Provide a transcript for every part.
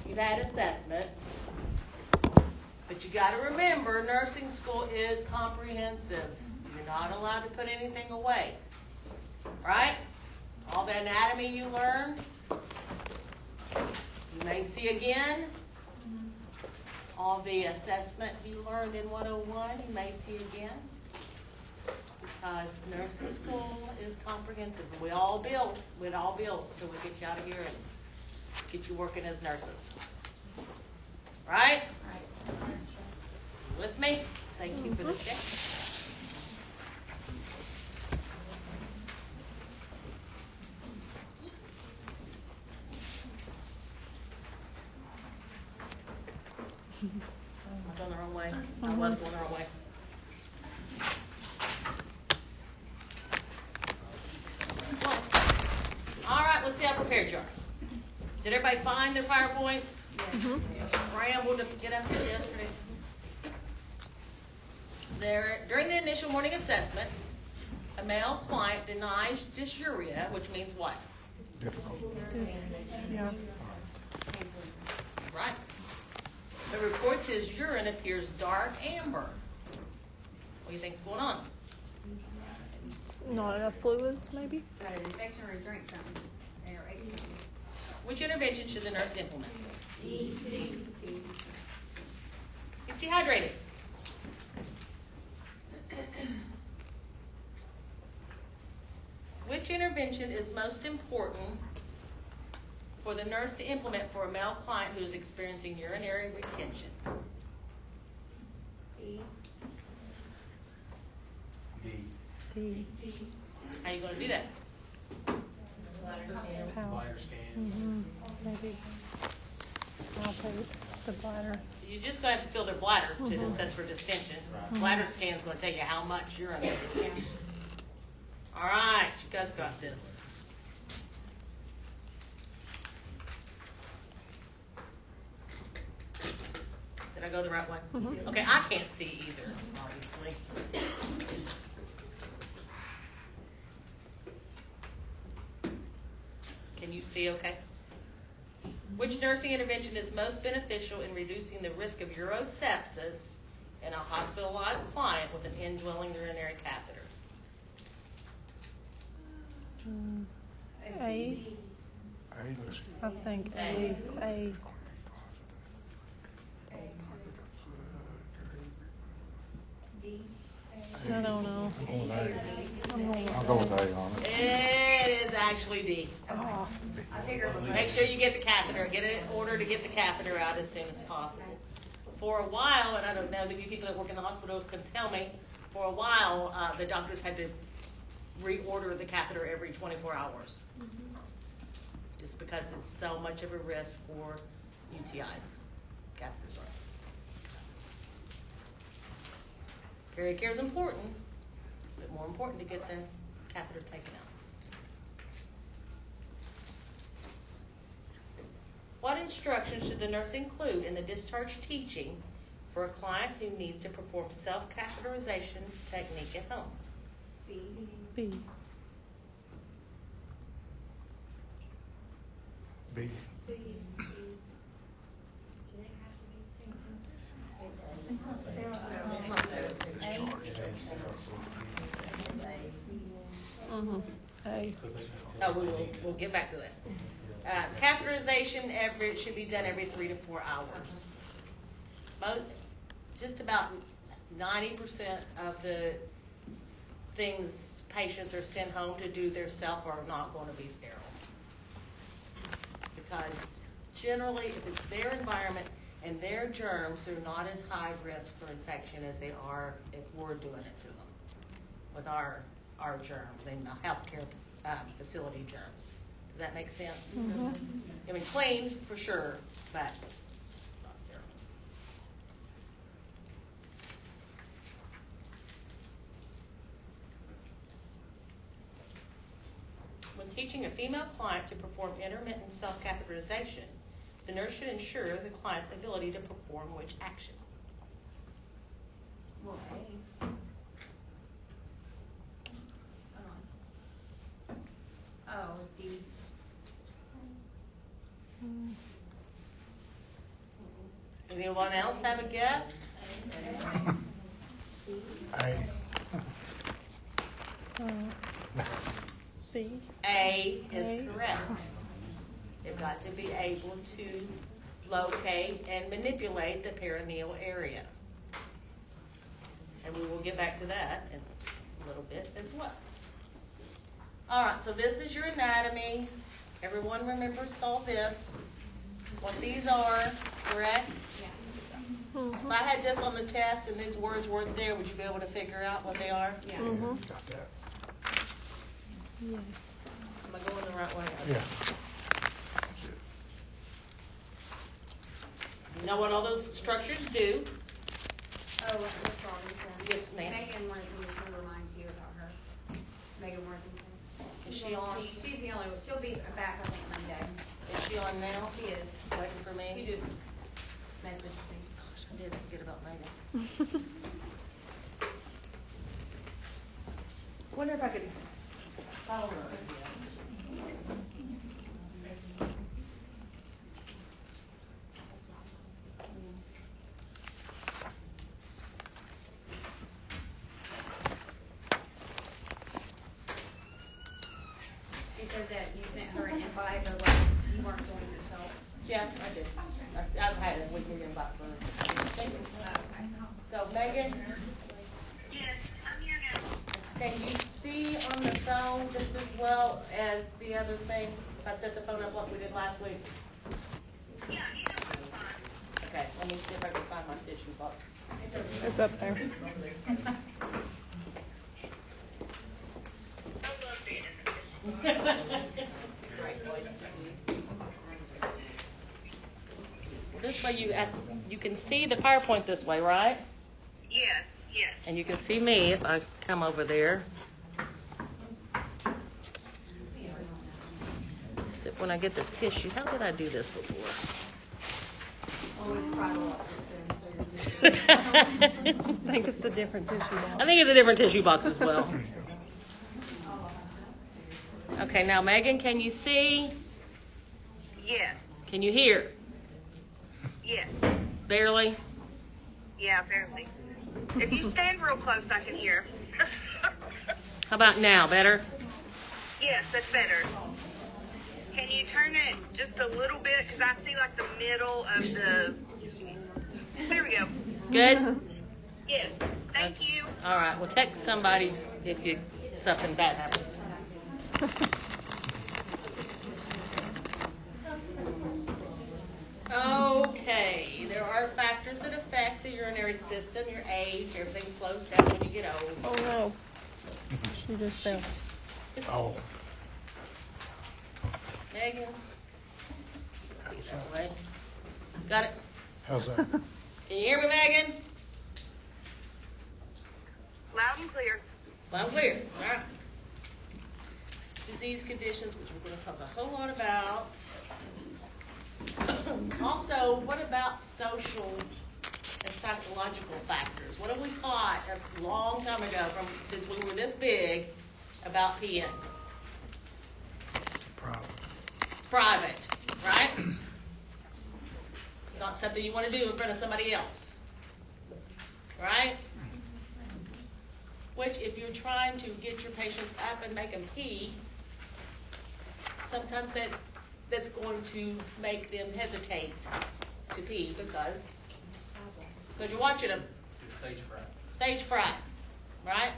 You've had assessment, but you got to remember nursing school is comprehensive. You're not allowed to put anything away, right? All the anatomy you learned, you may see again. All the assessment you learned in 101, you may see again. Because nursing school is comprehensive. We all build till we get you out of here and get you working as nurses. Right? You with me? Thank you for the check. I'm going the wrong way. I was going the wrong way. All right, let's see how prepared you are. Did everybody find their PowerPoints? Scrambled to get up here yesterday. During the initial morning assessment, a male client denies dysuria, which means what? Difficult. Yeah. Right. The report says urine appears dark amber. What do you think's going on? Not enough fluid, maybe? Got an infection or drink something. Or ate something. Which intervention should the nurse implement? D. He's dehydrated. Which intervention is most important for the nurse to implement for a male client who is experiencing urinary retention? D. D. How are you going to do that? Bladder scan. Maybe. Palpate the bladder. You're just going to have to feel their bladder to assess for distension. Right. Bladder scan is going to tell you how much urine there is. All right, you guys got this. Did I go the right way? Okay, I can't see either, obviously. Can you see okay? Which nursing intervention is most beneficial in reducing the risk of urosepsis in a hospitalized client with an indwelling urinary catheter? A. I think A. D. I don't know. I'll go with A on it. It is actually D. Oh. I figured it was Make sure you get the catheter. Get an order to get the catheter out as soon as possible. For a while, and I don't know, you people that work in the hospital can tell me, for a while, the doctors had to reorder the catheter every 24 hours. Just because it's so much of a risk for UTIs. Catheters are. Carrier care is important, but more important to get the catheter taken out. What instructions should the nurse include in the discharge teaching for a client who needs to perform self-catheterization technique at home? B. B. B. Do they have to be A. Oh, we'll get back to that. Catheterization should be done every 3 to 4 hours. Just about 90% of the things patients are sent home to do themselves are not going to be sterile. Because generally, if it's their environment and their germs, they're not as high risk for infection as they are if we're doing it to them with our germs and the healthcare facility germs. Does that make sense? I mean, clean for sure, but not sterile. When teaching a female client to perform intermittent self-catheterization, the nurse should ensure the client's ability to perform which action? Well, A. Oh, D. Anyone else have a guess? A. C. A is A. correct. They've got to be able to locate and manipulate the perineal area. And we will get back to that in a little bit as well. All right, so this is your anatomy. Everyone remembers all this, what these are, correct? If I had this on the test and these words weren't there, would you be able to figure out what they are? Yeah. Got that. Yes. Am I going the right way? Yeah. You know what all those structures do? Oh, what's wrong with her? Yes, ma'am. Megan wanted me to remind you about her. Megan Worthington. Is she on? She's the only one. She'll be back, I think, Monday. Is she on now? She is. Waiting for me? She just messaged me. Gosh, I did forget about Megan. Wonder if I could follow her. She said that you sent her an invite, but like, you weren't doing it yourself. Yeah, I did. I've had a weekly invite for her. Thank you. Okay. So Megan, Yes, I'm here now. can you see on the phone just as well as the other thing? If I set the phone up like we did last week? Yeah, that's fine. Okay, let me see if I can find my tissue box. It's up there. I love being in the business. Great place to be. Well, this way you can see the PowerPoint this way, right? Yes, yes. And you can see me if I come over there. Except when I get the tissue. How did I do this before? Always pride a lot. I think it's a different tissue box. I think it's a different tissue box as well. Okay, now Megan, can you see? Yes, Can you hear? yes. Barely? Yeah, barely. If you stand real close, I can hear. How about now? Better? Yes, that's better. Can you turn it just a little bit? Because I see like the middle of the... There we go. Good? Yes, thank you. All right, well, text somebody if something bad happens. Okay, there are factors that affect the urinary system, your age, everything slows down when you get old. Oh no. She just fell. Oh. Megan? That way. Got it? How's that? Can you hear me, Megan? Loud and clear. Loud and clear. All right. Disease conditions, which we're going to talk a whole lot about. Also, what about social and psychological factors? What have we taught a long time ago, since we were this big, about peeing? Private, right? It's not something you want to do in front of somebody else, right? Which, if you're trying to get your patients up and make them pee, sometimes that's going to make them hesitate to pee because you're watching them. Stage fright. Stage fright, right?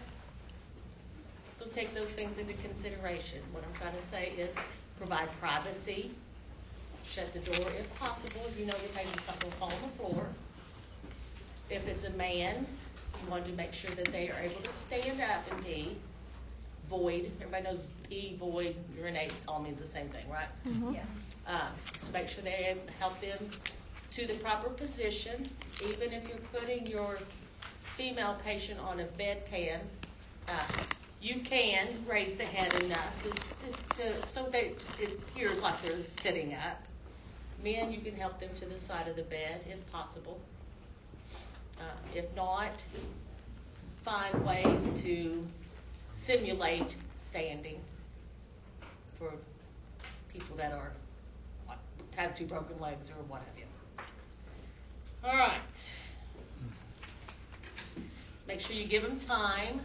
So take those things into consideration. What I'm trying to say is provide privacy, shut the door if possible. If you know your patient's not going to fall on the floor. If it's a man, you want to make sure that they are able to stand up and pee. Void, everybody knows pee, void, urinate, all means the same thing, right? Mm-hmm. Yeah. So make sure they help them to the proper position. Even if you're putting your female patient on a bedpan, you can raise the head enough to so they it appears like they're sitting up. Men, you can help them to the side of the bed if possible. If not, find ways to simulate standing for people that have two broken legs or what have you. All right. Make sure you give them time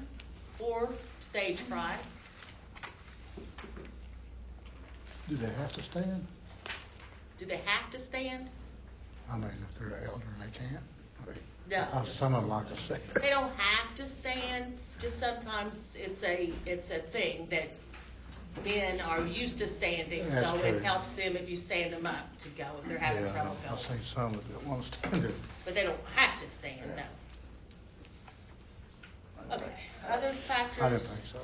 for stage fright. Do they have to stand? Do they have to stand? I mean, if they're elder and they can't. I mean, No. some of them like to stand. They don't have to stand. Just sometimes it's a thing that men are used to standing, That's so true. it helps them if you stand them up to go if they're having trouble I've going. seen some that want to stand there. But they don't have to stand. No. Okay. Other factors. I didn't think so.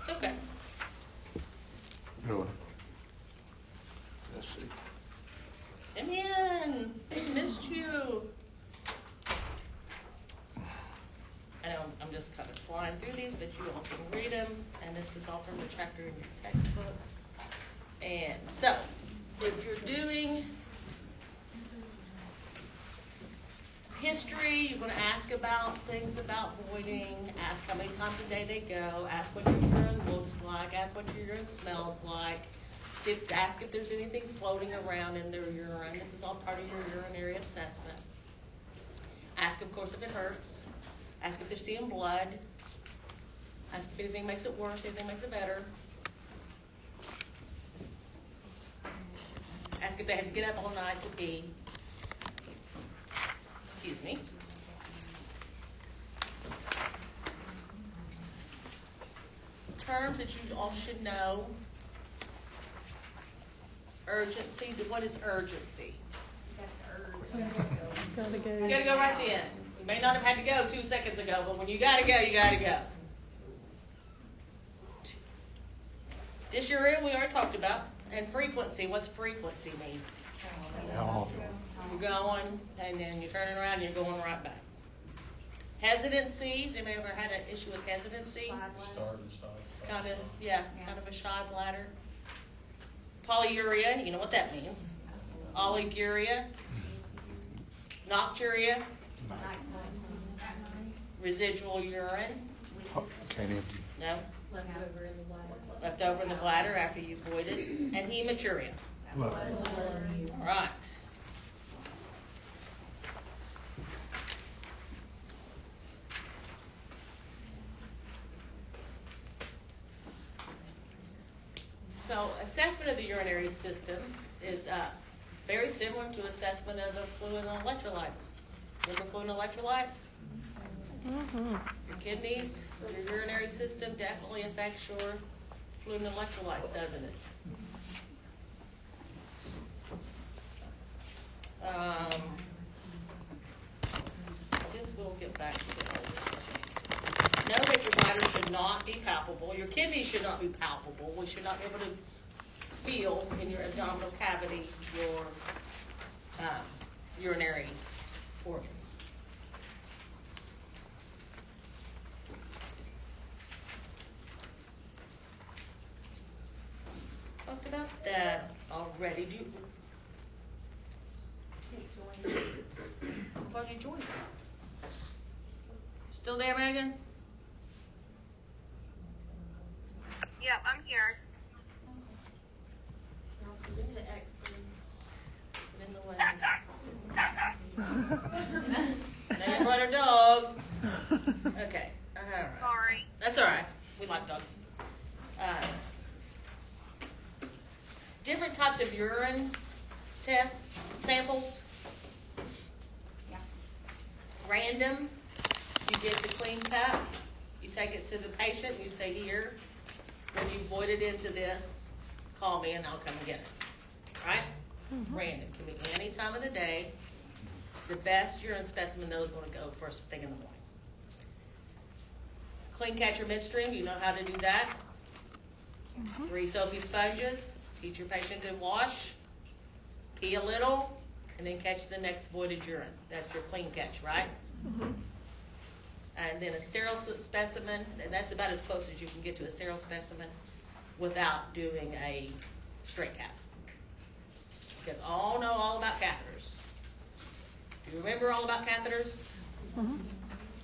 It's okay. Really. Let's see. Come in. I missed you. I know I'm just kind of flying through these, but you all can read them, and this is all from the chapter in your textbook. And so, if you're doing history, you're going to ask about things about voiding, ask how many times a day they go, ask what your urine looks like, ask what your urine smells like, ask if there's anything floating around in their urine. This is all part of your urinary assessment. Ask, of course, if it hurts. Ask if they're seeing blood. Ask if anything makes it worse, anything makes it better. Ask if they have to get up all night to pee. Excuse me. Terms that you all should know. Urgency. What is urgency? Gotta go. You gotta go right then. You may not have had to go 2 seconds ago, but when you gotta go, you gotta go. Dysuria, we already talked about. And frequency. What's frequency mean? How You're going, and then you're turning around, and you're going right back. Hesitancies. Anybody ever had an issue with hesitancy? Start and stop. It's kind of a shy bladder. Polyuria, you know what that means. Oliguria. Nocturia. Residual urine. Can't empty. No. Left over in the bladder after you voided. And hematuria. Well, All right. So assessment of the urinary system is very similar to assessment of the fluid and electrolytes. Remember fluid and electrolytes? Mm-hmm. Your kidneys, your urinary system definitely affects your fluid and electrolytes, doesn't it? I guess we'll get back to all this. Know that your bladder should not be palpable. Your kidneys should not be palpable. We should not be able to feel in your abdominal cavity your urinary organs. Talked about that already. Do you? Why did you join? Still there, Megan? Yep, I'm here. Sit in the way. Megan brought her dog. Okay. All right. Sorry. That's all right. We like dogs. Different types of urine test samples. Yeah. Random. You get the clean cup. You take it to the patient. And you say, "Here, when you voided into this, call me and I'll come and get it." Right? Mm-hmm. Random. Can be any time of the day. The best urine specimen though is going to go first thing in the morning. Clean catcher midstream. You know how to do that. 3 soapy sponges. Teach your patient to wash, pee a little, and then catch the next voided urine. That's your clean catch, right? Mm-hmm. And then a sterile specimen, and that's about as close as you can get to a sterile specimen without doing a straight cath. Because all know all about catheters. Do you remember all about catheters? Mm-hmm.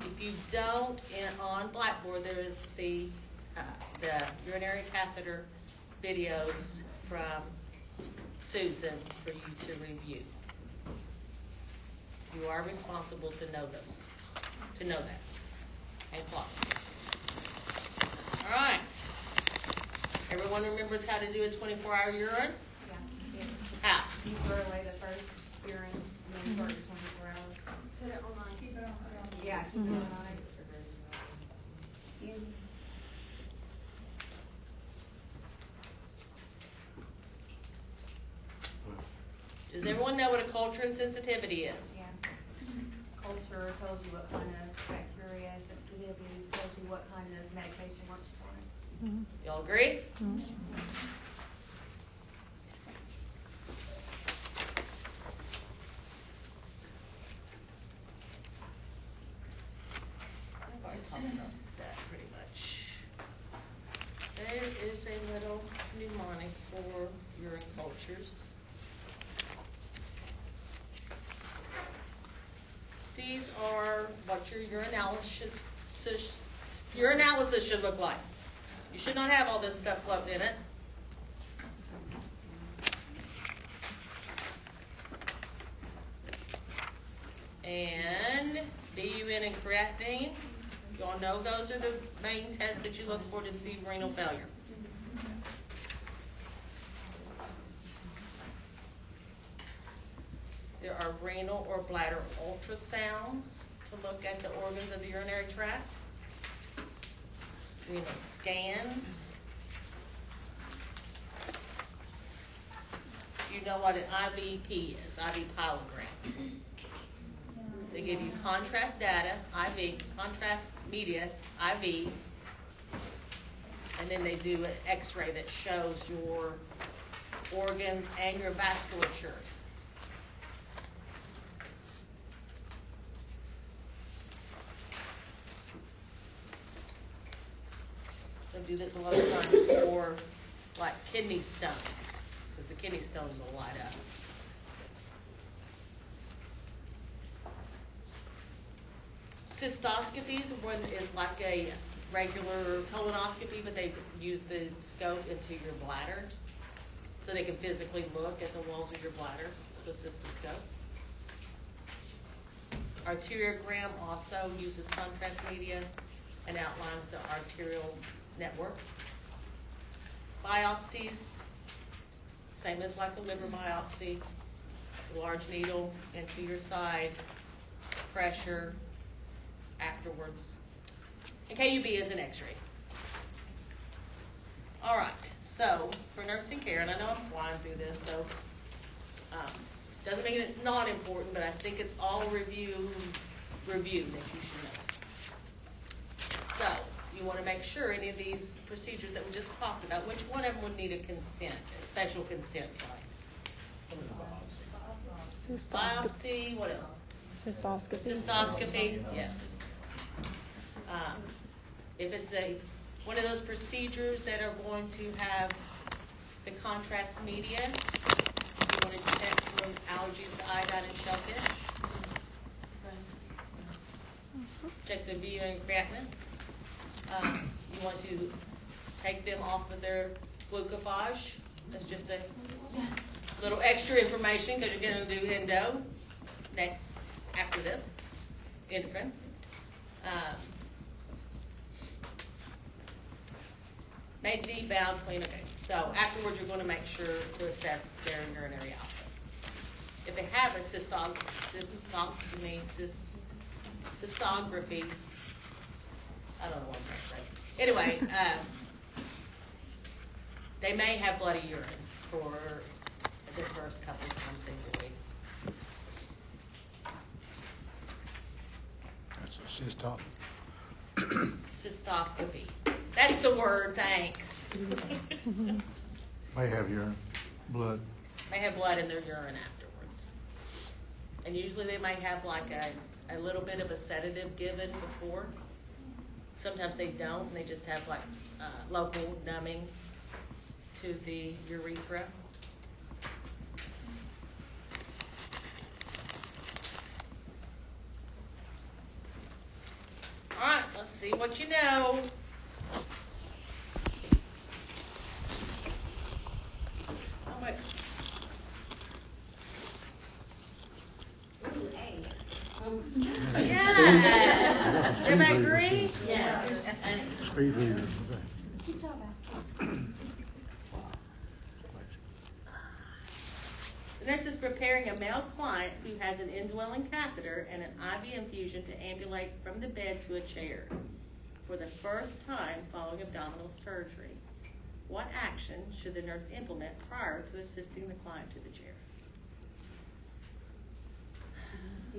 If you don't, on Blackboard there is the urinary catheter videos from Susan for you to review. You You are responsible to know that, and closets. All right. Everyone remembers how to do a 24-hour urine? Yeah. How? You throw away the first urine, and then start your 24 hours. Put it online. Keep it on. Yeah, keep it on ice. Easy. Does everyone know what a culture and sensitivity is? Yeah. Culture tells you what kind of bacteria, sensitivities tells you what kind of medication works for it. Y'all agree? I've already talked about that pretty much. There is a little mnemonic for urine cultures. These are what your urinalysis should look like. You should not have all this stuff floating in it. And BUN and creatinine, y'all know those are the main tests that you look for to see renal failure. There are renal or bladder ultrasounds to look at the organs of the urinary tract. Renal scans. You know what an IVP is, IV pyelogram. They give you contrast data, IV, contrast media, IV, and then they do an x-ray that shows your organs and your vasculature. They'll do this a lot of times for like kidney stones, because the kidney stones will light up. Cystoscopies is like a regular colonoscopy, but they use the scope into your bladder, so they can physically look at the walls of your bladder with a cystoscope. Arteriogram also uses contrast media and outlines the arterial network. Biopsies, same as like a liver biopsy, large needle into your side, pressure afterwards. And KUB is an x-ray. All right, so for nursing care, and I know I'm flying through this, so doesn't mean it's not important, but I think it's all review that you should know. So you want to make sure any of these procedures that we just talked about, which one of them would need a consent, a special consent sign? Biopsy, what else? Cystoscopy, yes. If it's one of those procedures that are going to have the contrast media, you want to check for allergies to iodine and shellfish. Check the BUN and creatinine. You want to take them off of their glucophage. That's just a little extra information because you're going to do endo next after this, endocrine. Make the bowel clean. Okay, so afterwards you're going to make sure to assess their urinary output. If they have a cystoscopy, cystography, I don't know what I'm trying to say. Anyway, they may have bloody urine for the first couple of times they void. That's a Cystoscopy. That's the word, thanks. May have urine, blood. May have blood in their urine afterwards. And usually they might have like a little bit of a sedative given before. Sometimes they don't, and they just have like local numbing to the urethra. All right, let's see what you know. Oh, wait. Ooh, A. Yes. Everybody agree? Yes. Speed readers. Good job, Ashley. The nurse is preparing a male client who has an indwelling catheter and an IV infusion to ambulate from the bed to a chair for the first time following abdominal surgery. What action should the nurse implement prior to assisting the client to the chair?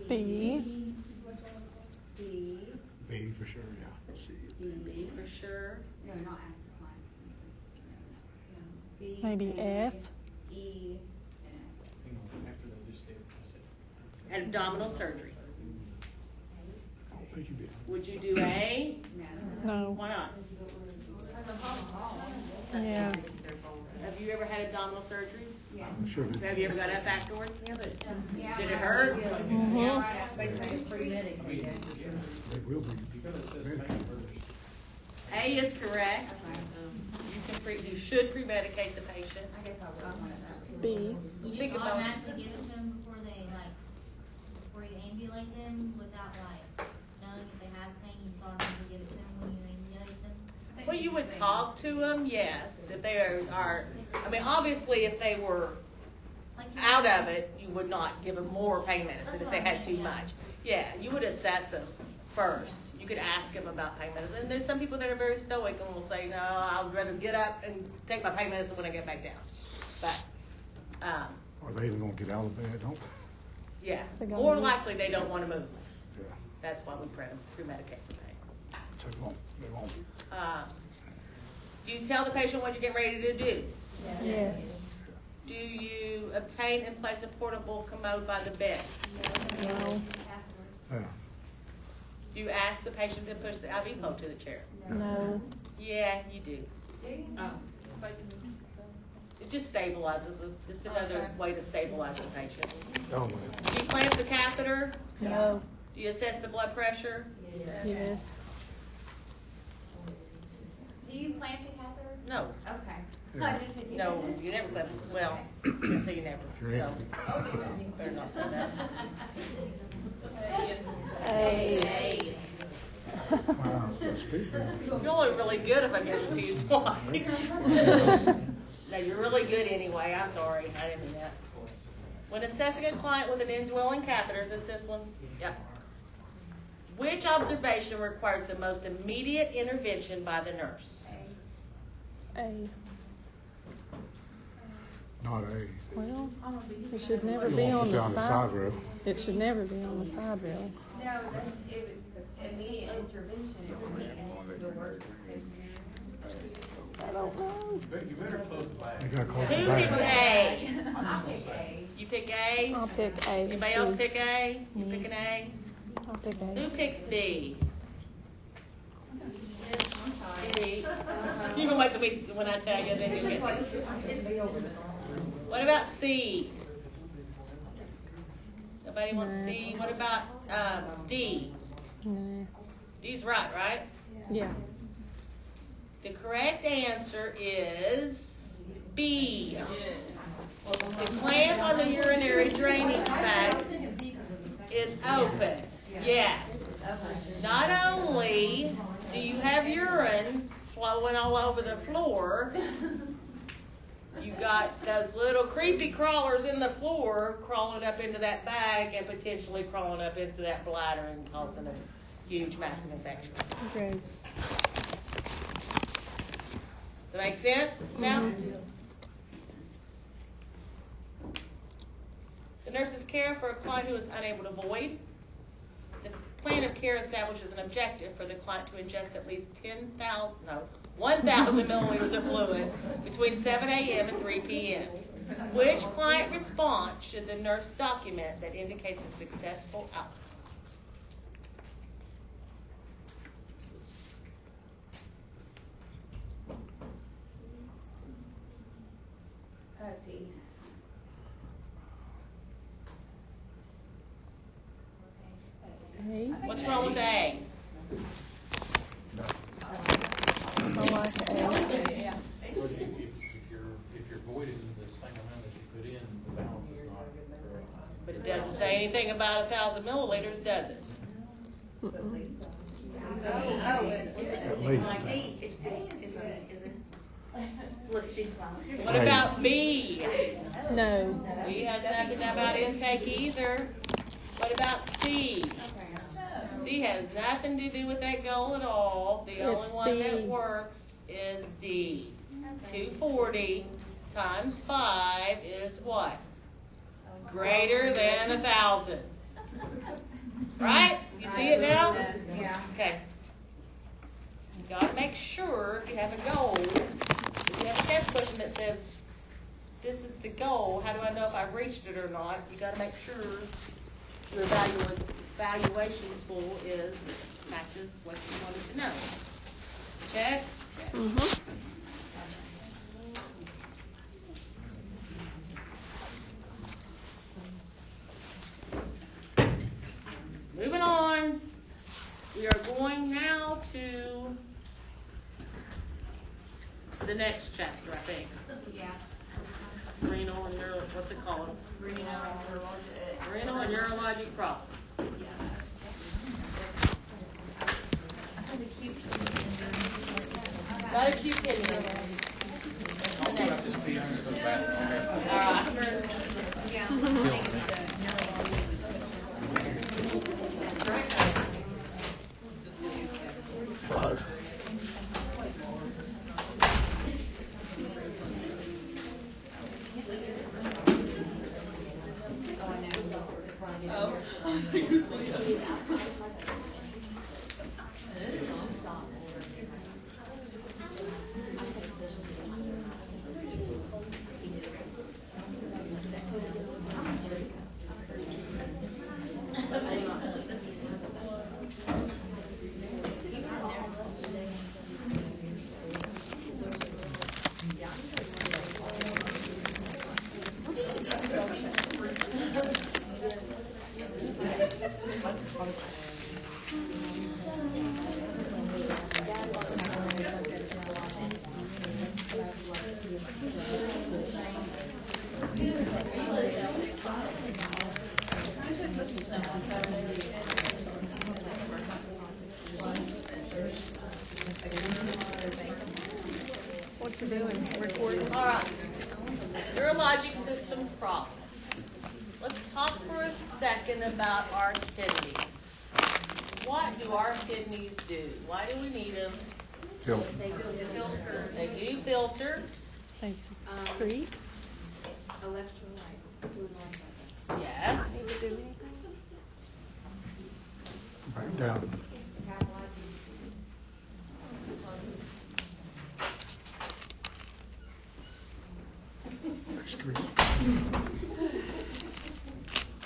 B. B. B for sure, yeah. C. B for sure. No, not after client. No. B. Maybe and F. E. And After they just did, Had abdominal surgery. I don't think you did. Would you do A? F. No. Why not? Yeah. Have you ever had abdominal surgery? Yeah. I'm sure that. Have you ever got up afterwards? Yeah. Did it hurt? Mm-hmm. Yeah, right after. They will be. you gotta assess patient first. A is correct. Okay. You should pre-medicate the patient. I guess I would want it. B. You Think just about it. automatically give it to them before you ambulate them without knowing if they have pain, you just automatically give it to them when you ambulate them? Well, you would talk to them, yes, if they are, I mean, obviously, if they were Like out of it, you would not give them more pain medicine if they had too much. Yeah, you would assess them first. You could ask them about pain medicine. And there's some people that are very stoic and will say, no, I'd rather get up and take my pain medicine when I get back down. But, Or they even gonna get out of bed, don't they? yeah, They gotta more move. likely they don't want to move. Yeah. That's why we pre-medicate the pain. So they won't. Do you tell the patient what you're getting ready to do? Yes. Do you obtain and place a portable commode by the bed? No. Yeah. Do you ask the patient to push the IV pole to the chair? No. Yeah, you do. Do you? It just stabilizes them. Just another way to stabilize the patient. Oh, Do you clamp the catheter? No. Do you assess the blood pressure? Yes. Do you plant the catheter? No. Okay. Yeah. I just said you No, didn't. you never clamp. Well, I can't say you never. So, better not say that. A. wow, so speed readers. You're only really good if I give it to you twice. No, you're really good anyway. I'm sorry. I didn't mean that. When assessing a client with an indwelling catheter, is this one? Yep. Which observation requires the most immediate intervention by the nurse? A. Not A. Well, it should never You be won't on put the down the side side. rail. It should never be on the side rail. No, it was immediate intervention. It would be in the worst case I don't know. You better close the bag. You gotta close Who the picked bag. A? scenario. I'll pick A. You pick A? I'll pick A. Anybody too. else pick A? You pick an A? I'll pick Who A. picks B? B. You can wait till when I tell you, then you can. What about C? Nobody wants C. What about D? Nah. D's right? Yeah. The correct answer is B. The clamp on the urinary drainage bag is open. Yes. Not only do you have urine flowing all over the floor, you got those little creepy crawlers in the floor crawling up into that bag and potentially crawling up into that bladder and causing a huge, massive infection. Gross. Does that make sense now? The nurse's care for a client who is unable to void. The plan of care establishes an objective for the client to ingest at least 1,000 milliliters of fluid between 7 a.m. and 3 p.m. Which client response should the nurse document that indicates a successful outcome? Let's see. A. What's wrong with A? I like A. If you're voiding the same amount as you put in, the balance is not correct. But it Doesn't say anything about 1,000 milliliters, does it? At least. It's D, is it? Look, she's smiling. What about B? No. B has nothing about intake either. What about C? C has nothing to do with that goal at all. The It's only one that D. works is D. 240 times 5 is what? Greater than 1,000. Right? You see it now? Yeah. Okay. You gotta make sure if you have a goal, if you have a test question that says, this is the goal, how do I know if I've reached it or not? You gotta make sure your evaluation tool matches what you wanted to know. Check? Check. Mhm. Moving on, we are going now to the next chapter, I think. Yeah. Renal and what's it called? Renal and neurologic problems. Got a cute kidney. All right. Blood. What you doing? Recording? All right. Neurologic system problems. Let's talk for a second about our kidneys. What do our kidneys do? Why do we need them? Filter. They do filter. They secrete. Electrolyte, food like Yes. Need to do anything? Break down. that. Excrete.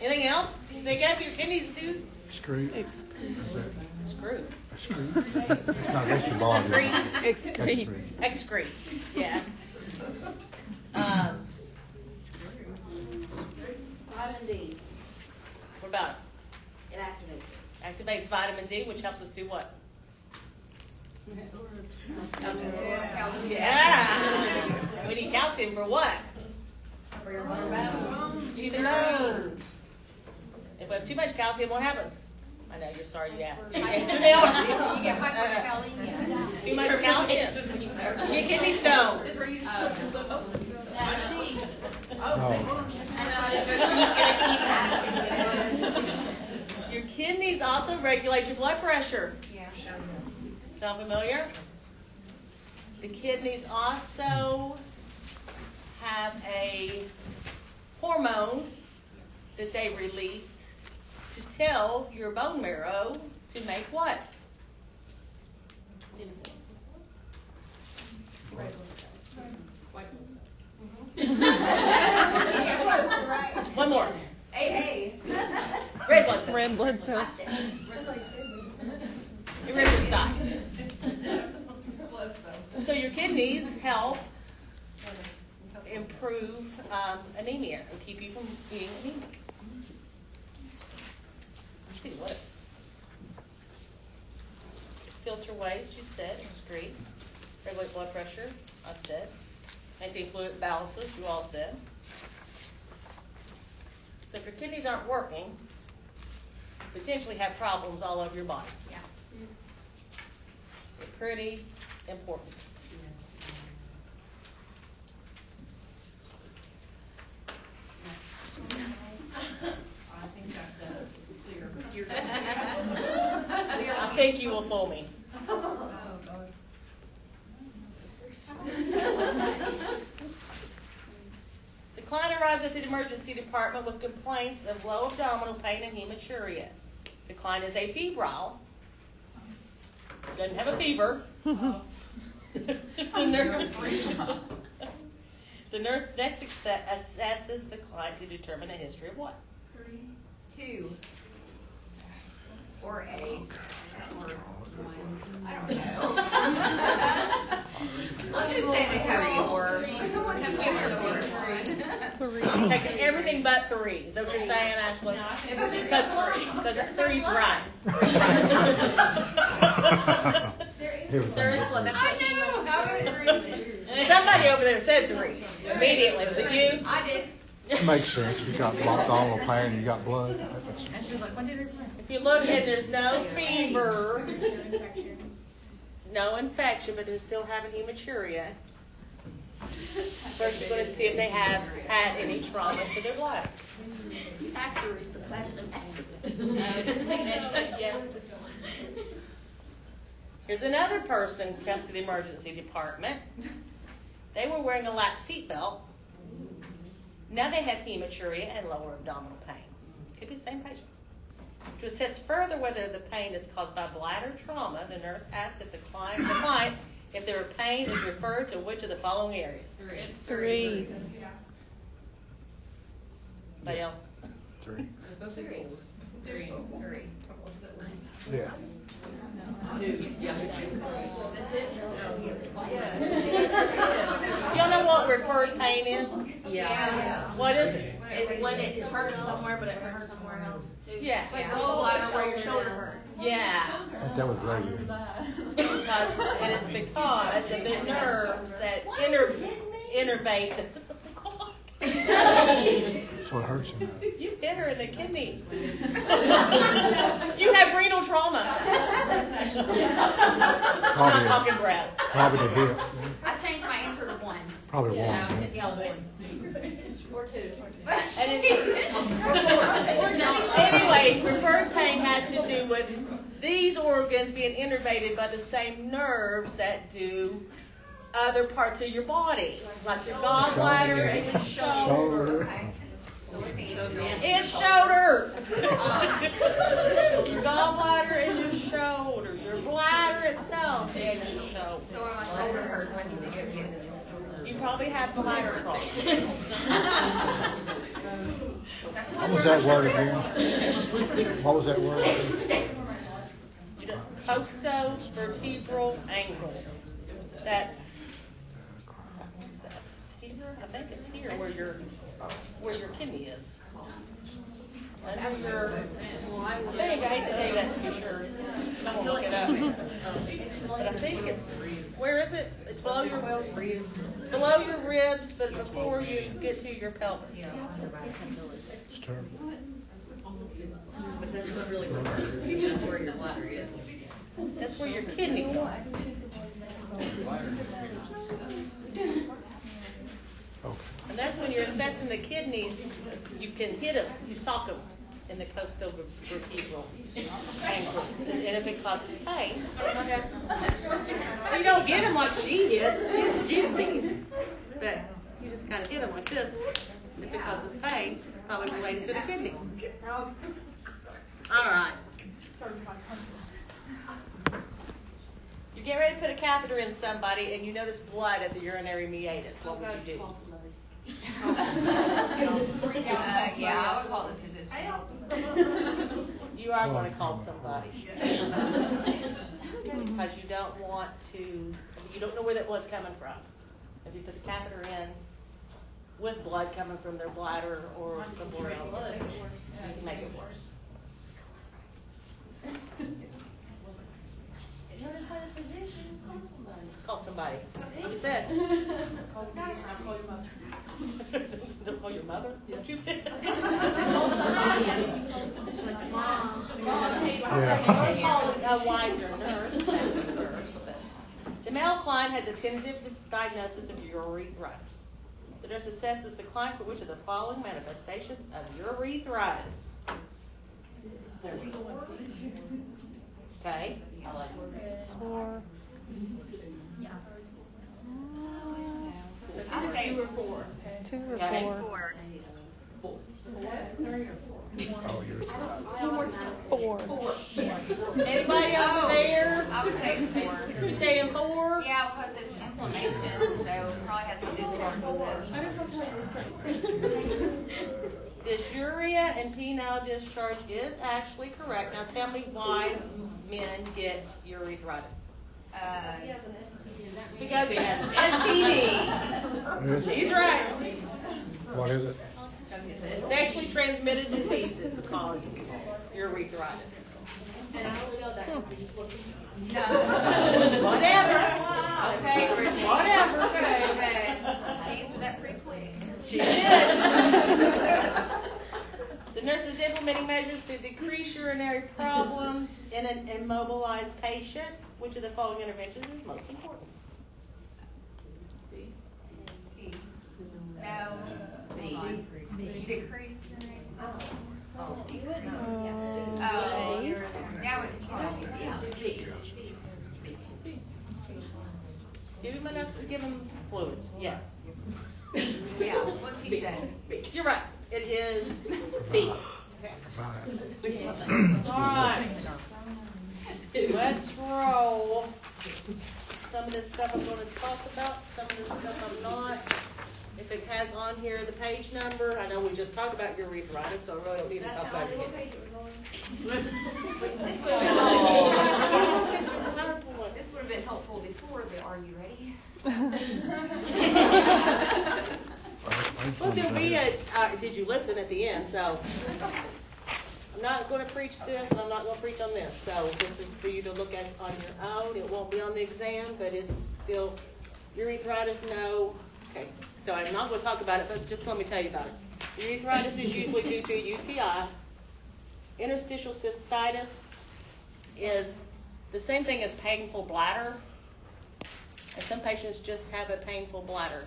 Anything else? They got your kidneys do? Excrete. Excrete. Screw. Excrete. It's not that's the body. Excrete. Excrete. Yes. Vitamin D, What about it? it activates. Activates vitamin D, which helps us do what? Yeah. We need calcium for what? For your bones. To the bones. If we have too much calcium, what happens? I know, you're sorry you asked. You get Too hyperkalemia. much calcium. You get kidney stones. Oh. Your kidneys also regulate your blood pressure. Yeah. Sound familiar? The kidneys also have a hormone that they release to tell your bone marrow to make what? One more. AA. Red blood cells. Red blood cells. Erythrocytes. So your kidneys help improve anemia and keep you from being anemic. Let's see what else. Filter waste, you said, excrete. Regulate blood pressure, I said. Maintain fluid balances, you all said. So if your kidneys aren't working, potentially have problems all over your body. Yeah. They're pretty important. I think that's clear. I think you will fool me. Oh, God. The client arrives at the emergency department with complaints of low abdominal pain and hematuria. The client is afebrile, doesn't have a fever. The nurse next assesses the client to determine a history of what? 2. Or A. Or 1. I don't know. I'll just say they have 4. Taking everything but 3. Is that what you're saying, Ashley? Because 3's right. There is one. Somebody over there said 3 immediately. Was it you? I did. It makes sense. You got abdominal pain, you got blood. If you look and there's no fever, no infection, but they're still having hematuria. First, you're going to see if they have had any trauma to their bladder. Here's another person who comes to the emergency department. They were wearing a lap seatbelt. Now they have hematuria and lower abdominal pain. Could be the same patient. To assess further whether the pain is caused by bladder trauma, the nurse asks if the client, if their pain is referred to which of the following areas? 3. Anybody else? 3. 3. Yeah. Y'all know what referred pain is? Yeah. What is it? It's when it hurts somewhere, but it hurts somewhere else too. Yeah. It's like gallbladder where your shoulder hurts. Yeah. I think that was radio. And it's because of the nerves that innervate the So it hurts him. You hit her in the kidney. You have renal trauma. I'm not talking breast. Probably the hip. I changed my answer to 1. Probably one. Or 2. Anyway, referred pain has to do with these organs being innervated by the same nerves that do other parts of your body, like your gallbladder and your shoulder. Okay. It's shoulder. Your gallbladder and your shoulder. Your bladder itself and your shoulder. So when my shoulder hurts, I need to go get it. You probably have bladder trauma. What was that word again? What was that word? Costovertebral angle. That's here. I think it's here where your kidney is. Under your, I hate to tell you that to be sure. I'm gonna look it up. But I think it's, where is it? It's below your ribs, but before you get to your pelvis. It's terrible. But that's not really that's where your bladder is. That's where your kidneys are. Okay. And that's when you're assessing the kidneys, you can hit them, you sock them in the costovertebral angle. And if it causes pain, you don't get them like she hits. She's mean. But you just kind of hit them like this. If it causes pain, it's probably related to the kidneys. All right. You get ready to put a catheter in somebody and you notice blood at the urinary meatus. What would you do? Yeah, I would call the physician. You are going to call somebody. Because you don't want to, you don't know where that blood's coming from. If you put the catheter in with blood coming from their bladder or somewhere else, you can make it worse. Call somebody. That's what you said. Don't call your mother. Is that what you said? Yeah. We're calling a wiser nurse, but the male client has a tentative diagnosis of urethritis. The nurse assesses the client for which of the following manifestations of urethritis. Okay. Four. I would say 4. 2 or Okay. 4. 4. Oh, you're 4. Anybody over there? I would say 4. You saying 4? Yeah, because it's inflammation, so it probably has to do with Dysuria and penile discharge is actually correct. Now tell me why men get urethritis. Because they have STD. Is it? She's right. What is it? Sexually transmitted diseases cause urethritis. Whatever. Okay, Brittany. Whatever. Okay. She answered that pretty quick. She did. The nurse is implementing measures to decrease urinary problems in an immobilized patient. Which of the following interventions is most important? No. B. Hold on. Decrease your rate. Oh, decrease. That would, yeah. B. Give him fluids. Yes. Yeah, what she said. You're right. It is B. Fine. All right. Let's roll. Some of this stuff I'm going to talk about. Some of this stuff I'm not. If it has on here the page number, I know we just talked about urethritis, so I really don't need to talk about it again. This would have been helpful before the Are You Ready? Well, there'll be a, did you listen at the end? So I'm not going to preach this, and I'm not going to preach on this. So this is for you to look at on your own. It won't be on the exam, but it's still urethritis, no. Okay, so I'm not going to talk about it, but just let me tell you about it. Urethritis is usually due to a UTI. Interstitial cystitis is the same thing as painful bladder. And some patients just have a painful bladder.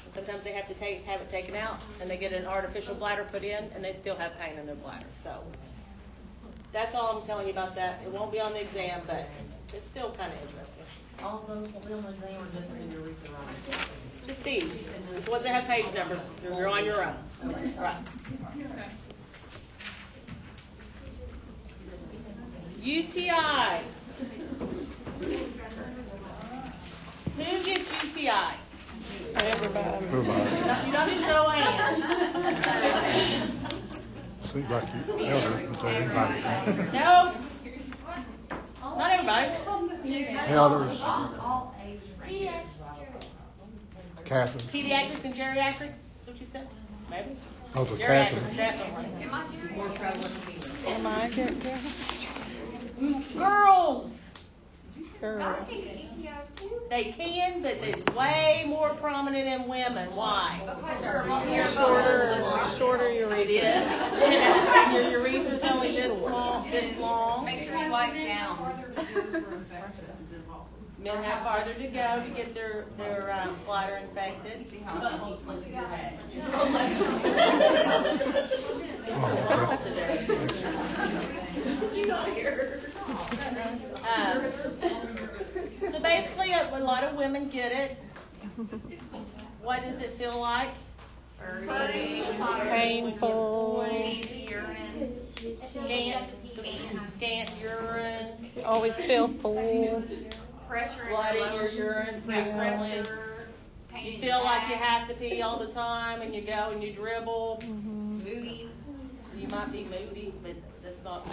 And sometimes they have to have it taken out, and they get an artificial bladder put in, and they still have pain in their bladder. So that's all I'm telling you about that. It won't be on the exam, but it's still kind of interesting. All of those will be on the exam or just in your urethritis? Just these. The ones that have page numbers, you're on your own. All right. UTIs. Who gets UTIs? Everybody. You don't have to show a hand. Seems like you elders, but they invite No. Not everybody. elders, Yeah. Catholics. Pediatrics and geriatrics. Is what you said? Maybe. Those are Geriatrics, Catholics. definitely. Am I serious? More prevalent in females. Am I good? Girls. I Girl. think ETOs too. They can, but it's way more prominent in women. Why? Because you're longer Shorter It urethra. is. And your urethra's only this long. Make sure you wipe down. Men have farther to go to get their bladder infected. See how it holds my head. So basically, a lot of women get it. What does it feel like? Painful. Easy urine. Scant urine. Always feel full. Pressure in Blood your in your urine frequently. pressure. Pain You in feel your like you back, have to pee all the time, and you go and you dribble. Moody. You might be moody, but that's not.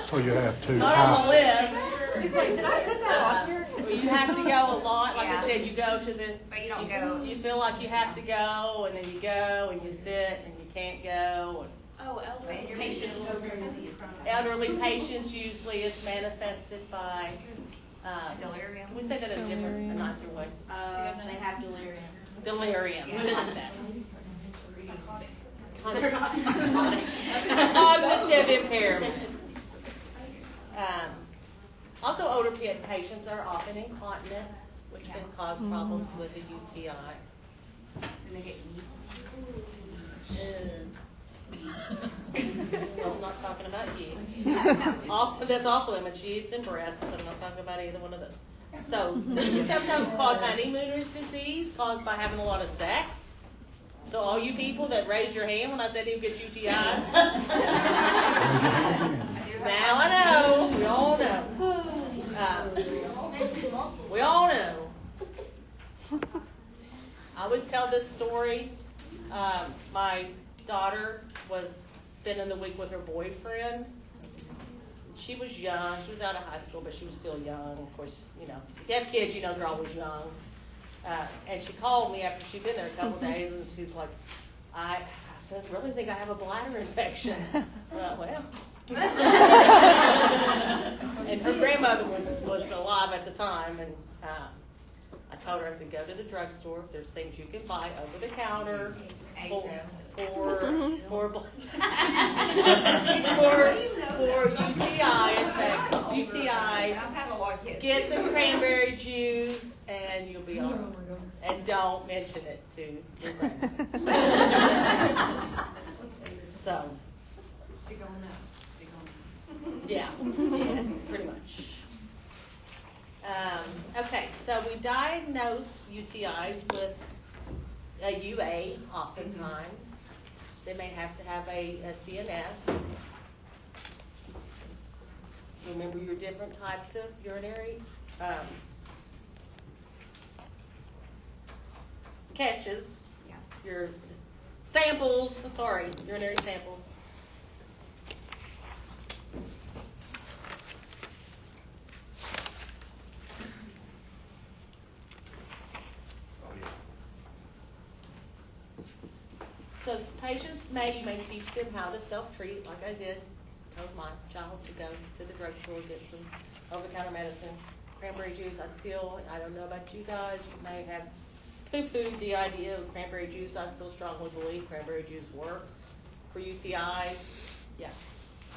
So you have two. Not on the list. Did I put that on here? Well, you have to go a lot. Like Yeah. I said, you go to the. But you don't go. You feel like you have to go, and then you go, and you sit, and you can't go. And Oh, elderly And your patients patients go very elderly patients usually it's manifested by. Delirium. We say that in a different, a nicer way. They have delirium. Delirium. Yeah. Put it like that. They're not psychotic. cognitive impairment. Also, older patients are often incontinent, which can cause problems with a UTI. And they get No, I'm not talking about yeast. That's off limits, yeast and breast. I'm not talking about either one of those. So, this is sometimes called honeymooner's disease, caused by having a lot of sex. So, all you people that raised your hand when I said who gets UTIs, now I know. We all know. We all know. I always tell this story. My daughter was spending the week with her boyfriend. She was young. She was out of high school, but she was still young. Of course, you know, if you have kids, you know they're always young. And she called me after she'd been there a couple days, and she's like, I really think I have a bladder infection. Well. And her grandmother was alive at the time, and I told her, I said, go to the drugstore. There's things you can buy over the counter for UTI infection. UTIs. Get some cranberry juice, and you'll be all right. And don't mention it to your grandmother. So. Yeah, yes, pretty much. Okay, so we diagnose UTIs with a UA oftentimes. They may have to have a CNS. Remember your different types of urinary catches, your samples, urinary samples. So patients you may teach them how to self-treat, like I did. Told my child to go to the drugstore, get some over-the-counter medicine, cranberry juice. I don't know about you guys, you may have poo-pooed the idea of cranberry juice. I still strongly believe cranberry juice works for UTIs. Yeah.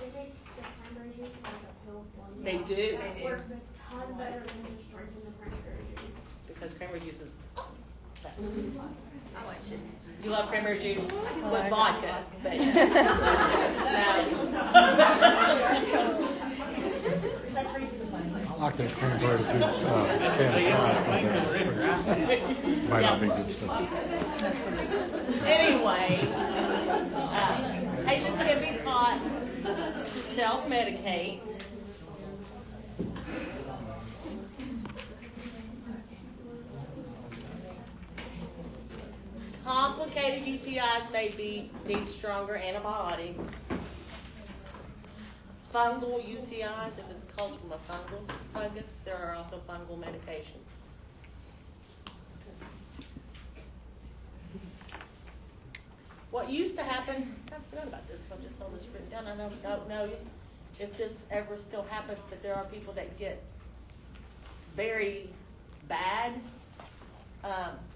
They make the cranberry juice like a pill form. They do. That works a ton better than just drinking the cranberry juice. Because cranberry juice is better. I like it. You love cranberry juice with like vodka, but no. I like that cranberry juice, might not be good stuff. Anyway, patients can be taught to self-medicate. Complicated UTIs may need stronger antibiotics. Fungal UTIs, if it's caused from a fungus, there are also fungal medications. What used to happen, I forgot about this, so I just saw this written down. I don't know if this ever still happens, but there are people that get very bad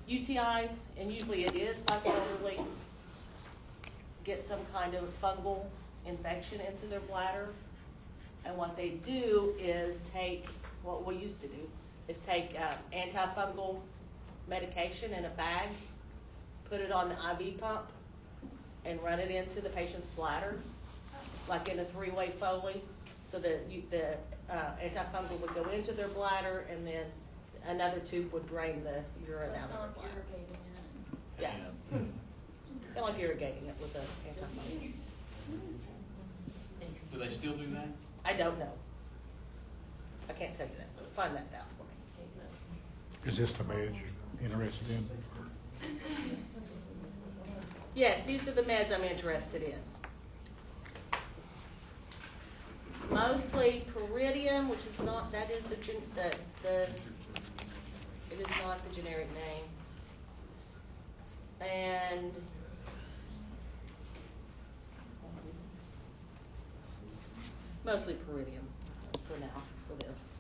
UTIs, and usually it is like elderly, get some kind of fungal infection into their bladder. And what they do is what we used to do is take antifungal medication in a bag, put it on the IV pump, and run it into the patient's bladder, like in a 3-way Foley, so that the antifungal would go into their bladder, and then another tube would drain the urine out of the bladder. Yeah. Kind of like irrigating it with an antifungal. Do they still do that? I don't know. I can't tell you that. Find that out for me. Is this the meds you're interested in? Yes, these are the meds I'm interested in. Mostly Pyridium, which is not, that is it is not the generic name. And mostly Pyridium for now, for this.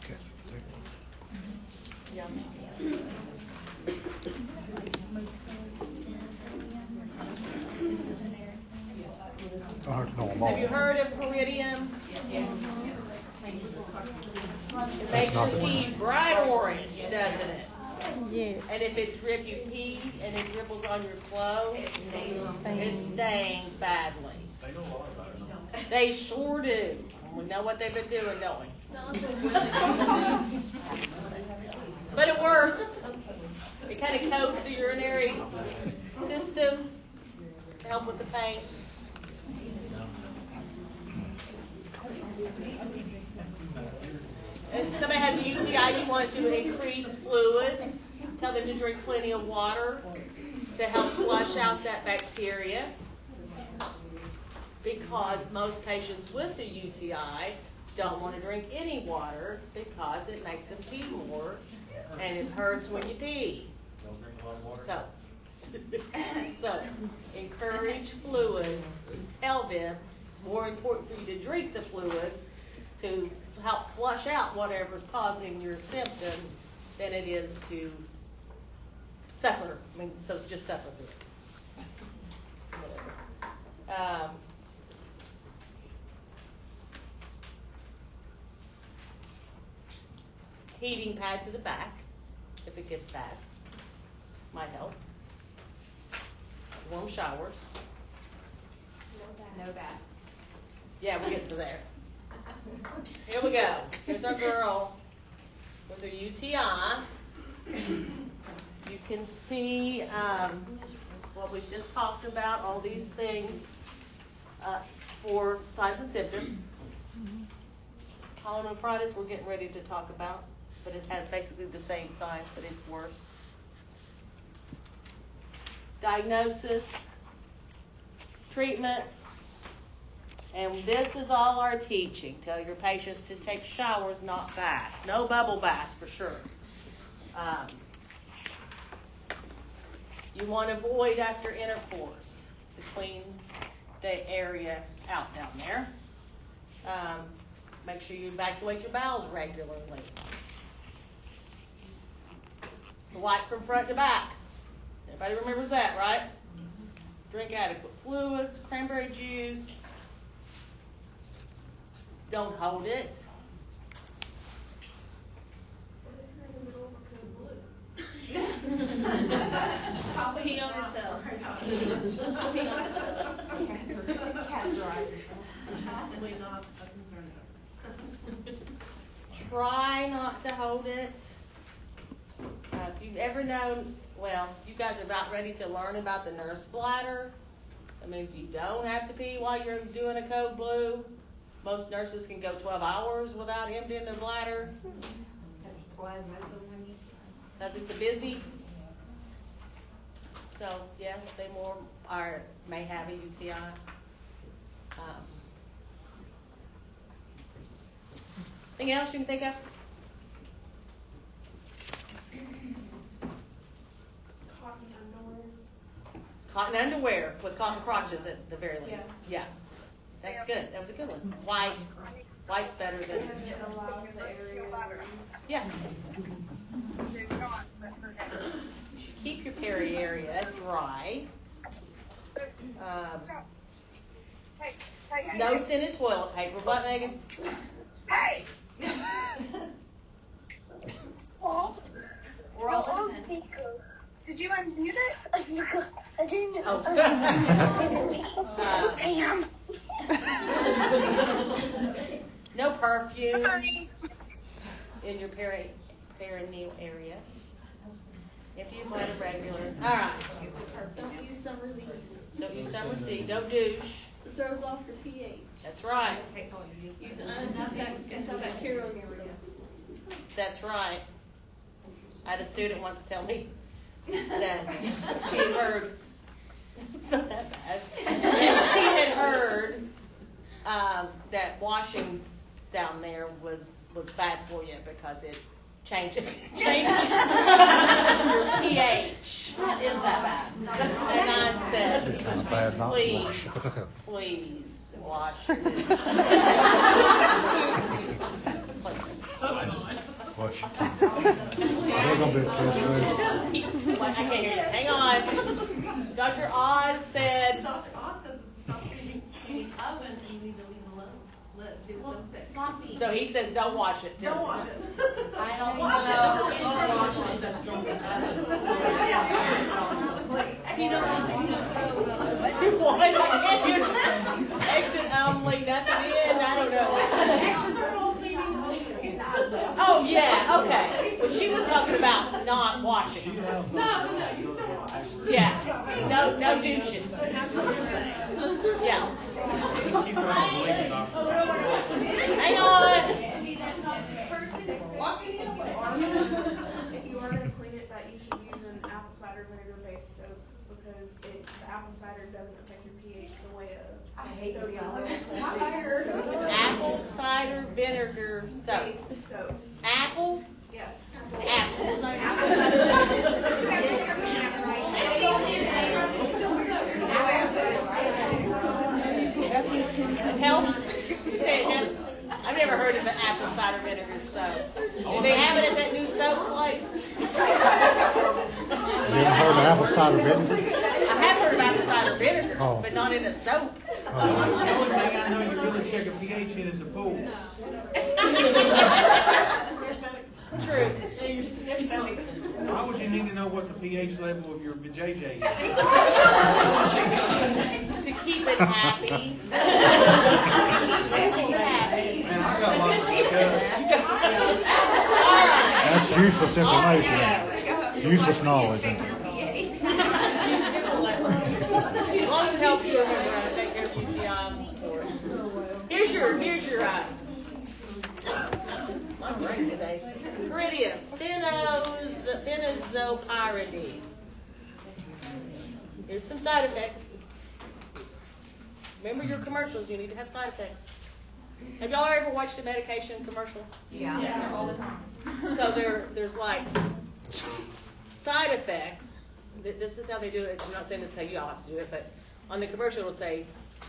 Okay. Yeah. know them all. Have you heard of Peridium? It That's makes not your the pee one. bright orange, doesn't it? Yes. And if you pee and it dribbles on your clothes, it stains badly. They know a lot about it. They sure do. We know what they've been doing, don't we? But it works. It kind of coats the urinary system to help with the pain. If somebody has a UTI, you want to increase fluids. Tell them to drink plenty of water to help flush out that bacteria. Because most patients with a UTI don't want to drink any water because it makes them pee more and it hurts when you pee. Don't drink a lot of water. So encourage fluids. Tell them it's more important for you to drink the fluids to help flush out whatever's causing your symptoms than it is to suffer. So it's just suffer through it. Heating pad to the back, if it gets bad, might help. Warm showers. No bath. Yeah, we'll get to there. Here we go. Here's our girl with her UTI. You can see what we just talked about, all these things for signs and symptoms. Pyelonephritis we're getting ready to talk about, but it has basically the same signs, but it's worse. Diagnosis, treatments, and this is all our teaching. Tell your patients to take showers, not baths. No bubble baths for sure. You want to avoid after intercourse to clean the area out down there. Make sure you evacuate your bowels regularly. Wipe from front to back. Everybody remembers that, right? Drink adequate fluids, cranberry juice. Don't hold it. Stop peeing on yourself. Stop peeing on yourself. Possibly not a concern. Try not to hold it. If you've ever known, well, you guys are about ready to learn about the nurse bladder. That means you don't have to pee while you're doing a code blue. Most nurses can go 12 hours without emptying their bladder. Because it's a busy. So, yes, they may have a UTI. Anything else you can think of? Cotton underwear with cotton crotches at the very least. Yeah. That's good. That was a good one. White. White's better than. Yeah. You should keep your peri area dry. No scented toilet paper. What, Megan? Hey! We're all listening. Did you unmute it? I didn't. Oh. Damn. No perfumes in your perineal area. Empty your bladder regular. All right. Don't use summer Z. Don't use summer C. Don't douche. It throws off your pH. That's right. Use antibacterial area. That's right. I had a student once tell me that she had heard, it's not that bad, and she had heard that washing down there was bad for you because it changes your pH. That is that bad. And I said, It's bad not to please, wash. please wash your Wash your teeth. They're gonna be a test later. I can't hear you. Hang on. Dr. Oz said, Dr. Oz says stop eating oven Sloppy. So he says, don't wash it. Don't wash it. I don't Wash it. know. Don't wash it. If you don't What? Exit only, nothing in, I don't know. Oh, yeah, okay. Well, she was talking about not washing. No, you still wash. Yeah, no douching. Yeah. Just keep on blinking off. Hang on. If you are gonna clean it, that you should use an apple cider vinegar based soap because the apple cider doesn't affect your pH the way I hate soap y'all. does. Apple cider vinegar soap. Based soap. Apple? Yeah. Apple. It helps? You say it helps? I've never heard of an apple cider vinegar soap. Do they have it at that new soap place? You ever heard of apple cider vinegar? I have heard of apple cider vinegar, Oh. but not in a soap. The only thing I know you really check a pH in is a pool. True. Why would you need to know what the pH level of your JJ is? To keep it happy. Keep it happy. Man, I got lots to look up. That's useless information. Useless knowledge. As long as it helps you remember how to take care of UTI. Here's your my brain today. Pyridia, phenazopyridine. Here's some side effects. Remember your commercials, you need to have side effects. Have y'all ever watched a medication commercial? Yeah. All the time. So there's like side effects. This is how they do it. I'm not saying this is how you all have to do it, but on the commercial it'll say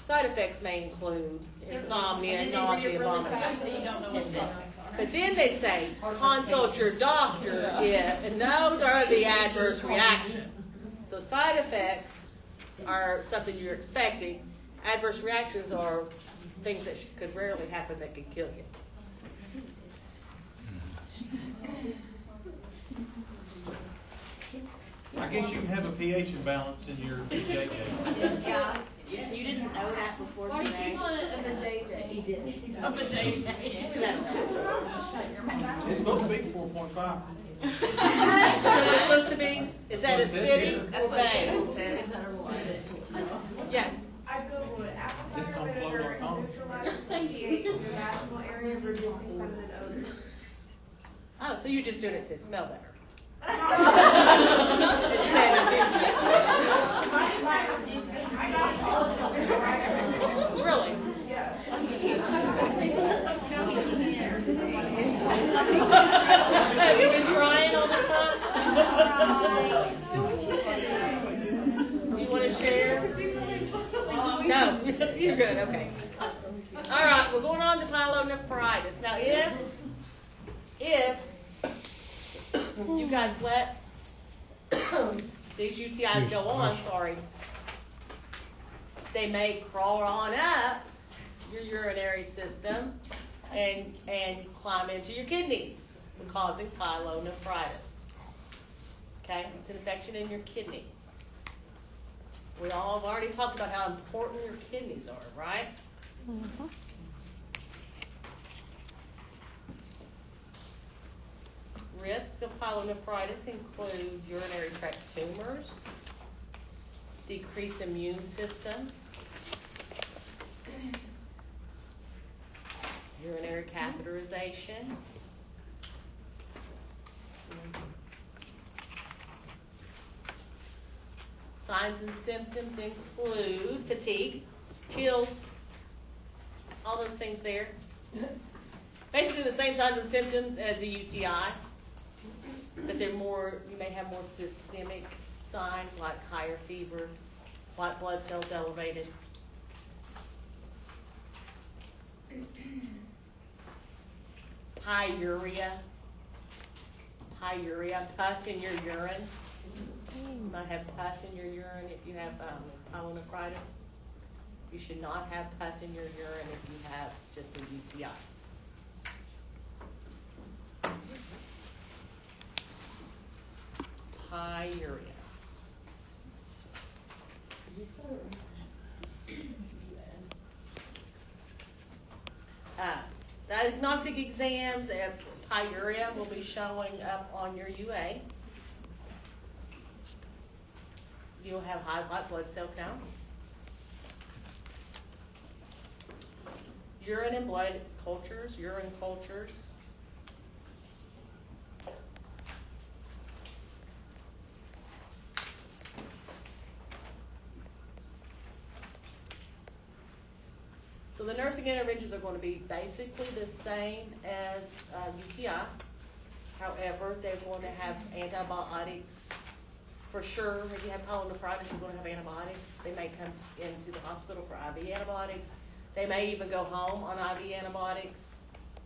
side effects may include insomnia, nausea, vomiting. So you don't know what the side effects are. But then they say consult your doctor if, and those are the adverse reactions. So side effects are something you're expecting. Adverse reactions are things that could rarely happen that could kill you. I guess you can have a pH imbalance in your JJ. Yeah. You didn't know that before Why do you today. keep on it of a JJ? He didn't. Of a JJ. It's supposed to be 4.5. What it's supposed to be? Is that acidic or That's what it base? says. Yeah. I Googled it. Apple This is cider on vinegar flow.com. neutralizes the pH in your vaginal area, reducing feminine odors. Oh, so you're just doing it to smell better. I got all of them. Really? Yeah. Have you been trying all this time? Do you want to share? No, you're good. Okay. All right, we're going on to pyelonephritis. Now, if you guys let these UTIs go on, they may crawl on up your urinary system and climb into your kidneys, causing pyelonephritis. Okay, it's an infection in your kidney. We all have already talked about how important your kidneys are, right? Mm-hmm. Risks of pyelonephritis include urinary tract tumors, decreased immune system, urinary catheterization, signs and symptoms include fatigue, chills, all those things there. Basically the same signs and symptoms as a UTI, but they're more, you may have more systemic signs like higher fever, white blood cells elevated. Pyuria, pus in your urine. You might have pus in your urine if you have pyelonephritis. You should not have pus in your urine if you have just a UTI. Pyuria. Diagnostic exams, pyuria will be showing up on your UA. You'll have high white blood cell counts. Urine and blood cultures, urine cultures. So the nursing interventions are going to be basically the same as UTI. However, they're going to have antibiotics for sure. If you have pyelonephritis, you're going to have antibiotics. They may come into the hospital for IV antibiotics. They may even go home on IV antibiotics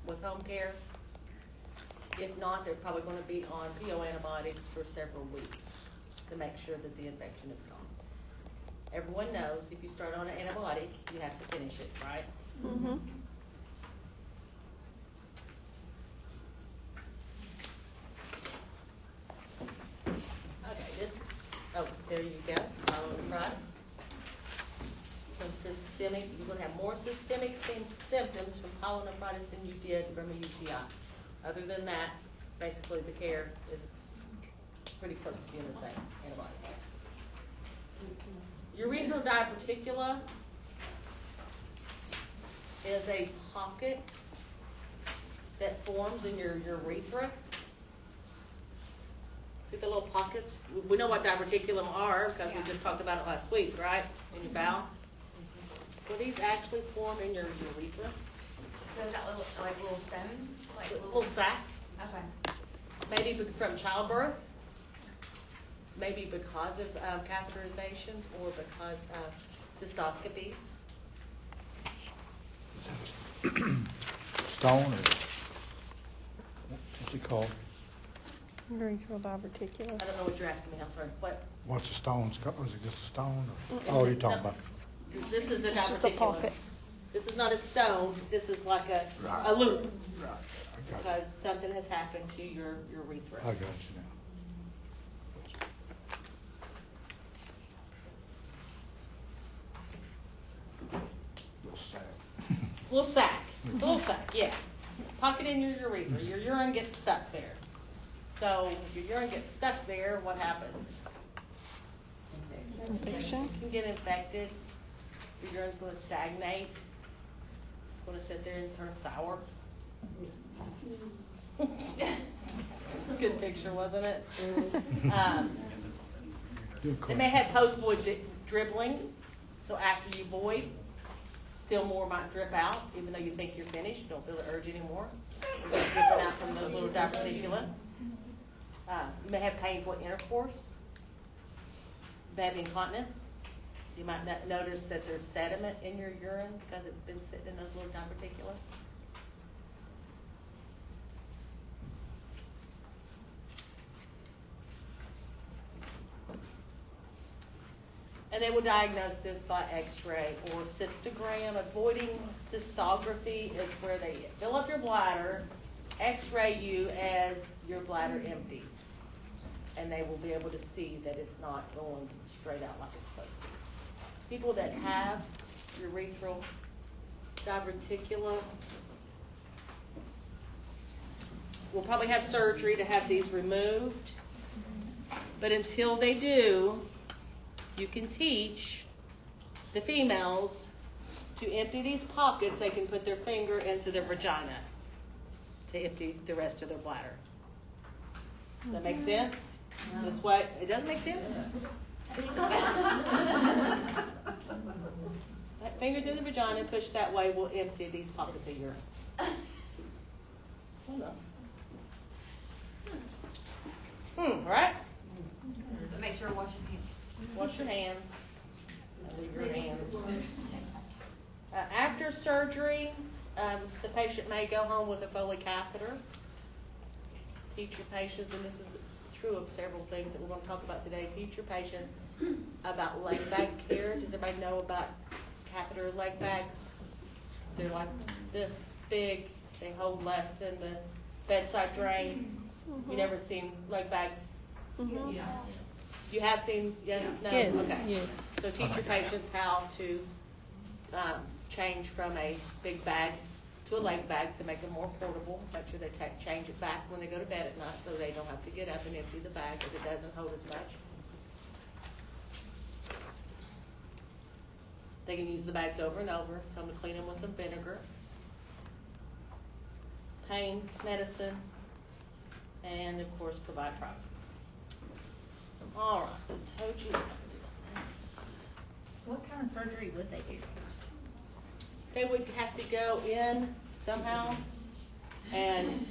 with home care. If not, they're probably going to be on PO antibiotics for several weeks to make sure that the infection is gone. Everyone knows if you start on an antibiotic, you have to finish it, right? Mm-hmm. Okay, there you go, pyelonephritis. Some systemic, you're going to have more systemic symptoms from pyelonephritis than you did from a UTI. Other than that, basically the care is pretty close to being the same antibiotics. Urethral diverticula is a pocket that forms in your urethra. See the little pockets? We know what diverticulum are because we just talked about it last week, right? In your bowel. Well, these actually form in your urethra. So is that little stones? Little sacs. Okay. Maybe from childbirth. Maybe because of catheterizations or because of cystoscopies. Stone or what's it called? Urethral diverticulum. I don't know what you're asking me. I'm sorry. What? What's the stone? Is it just a stone? Or? Mm-mm. Oh, you're talking No. about. This is a It's just a diverticulum. pocket. This is not a stone. This is like a Right. loop Right. I got because something has happened to your urethra. I got you now. Little sack. Little sack. It's a little sack, yeah. Pocket in your urethra. Your urine gets stuck there. So if your urine gets stuck there, what happens? Infection. You can get infected. Your urine's going to stagnate. It's going to sit there and turn sour. It's a good picture, wasn't it? They may have post-void dribbling. So after you void, still more might drip out, even though you think you're finished. You don't feel the urge anymore. It's dripping out from those little diverticula. You may have painful intercourse. You may have incontinence. You might notice that there's sediment in your urine because it's been sitting in those little diverticula. And they will diagnose this by x-ray or cystogram. Avoiding cystography is where they fill up your bladder, x-ray you as your bladder empties. And they will be able to see that it's not going straight out like it's supposed to. People that have urethral diverticula will probably have surgery to have these removed. But until they do, you can teach the females to empty these pockets. They can put their finger into their vagina to empty the rest of their bladder. Does that make sense? This way, it doesn't make sense? Fingers in the vagina, push that way, will empty these pockets of urine. Hold on. Right? But make sure to wash your hands. Wash your hands. Leave your hands. After surgery, the patient may go home with a Foley catheter. Teach your patients, and this is true of several things that we're going to talk about today. Teach your patients about layback care. Does everybody know about catheter leg bags. They're like this big. They hold less than the bedside drain. You never seen leg bags? Mhm. You have seen? Yes? No? Yes, Okay. yes. So teach your patients how to change from a big bag to a leg bag to make them more portable. Make sure they change it back when they go to bed at night so they don't have to get up and empty the bag because it doesn't hold as much. They can use the bags over and over. Tell them to clean them with some vinegar. Pain medicine, and of course provide privacy. All right, I told you about this. What kind of surgery would they do? They would have to go in somehow and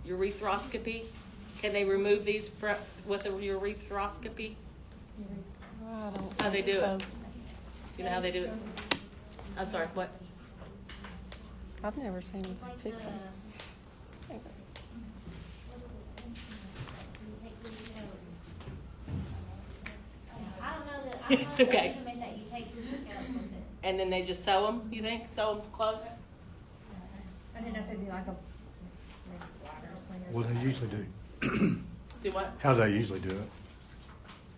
urethropscopy. Can they remove these with a urethropscopy? I don't How they do think it? so. You know how they do it? I'm sorry, what? I've never seen them Like fix them. I don't know that, I It's don't know okay. the instrument that you take through the scalp with it. And then they just sew them, you think? Sew them closed? I didn't know if it'd be like a, What do they usually do? Do what? How do they usually do it?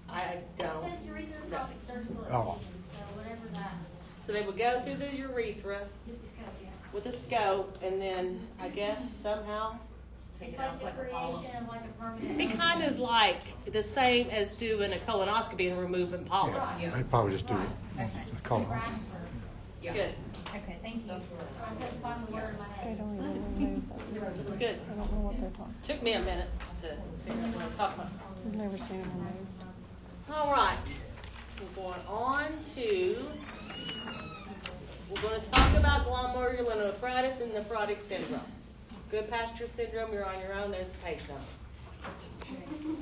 I It don't. says ureteroscopic surgical Oh. incision, so whatever that, So they would go through the urethra with a scope, and then I guess somehow it's like the creation of like a permanent. it'd be kind of like the same as doing a colonoscopy and removing polyps. They probably just do it. Okay. Call it. Good. okay, thank you. I couldn't find the word in my They head. don't even remove those. It was good. I don't know what they're talking. Took me a minute to figure out what I was talking about. I've never seen them removed. All right, we're going on to, we're going to talk about glomerulonephritis and nephrotic syndrome. Goodpasture syndrome, you're on your own, there's a page number.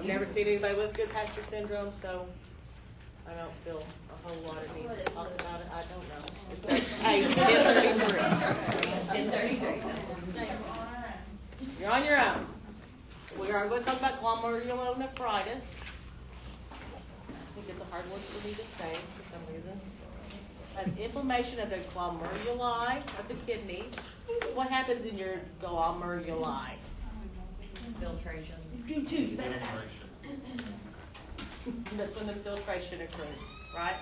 I've never seen anybody with Goodpasture syndrome, so I don't feel a whole lot of need to talk about it. I don't know. It's page 1033. 1033. You're on your own. We are going to talk about glomerulonephritis. I think it's a hard word for me to say for some reason. That's inflammation of the glomeruli of the kidneys. What happens in your glomeruli? Filtration. You do, you better know. That's when the filtration occurs, right?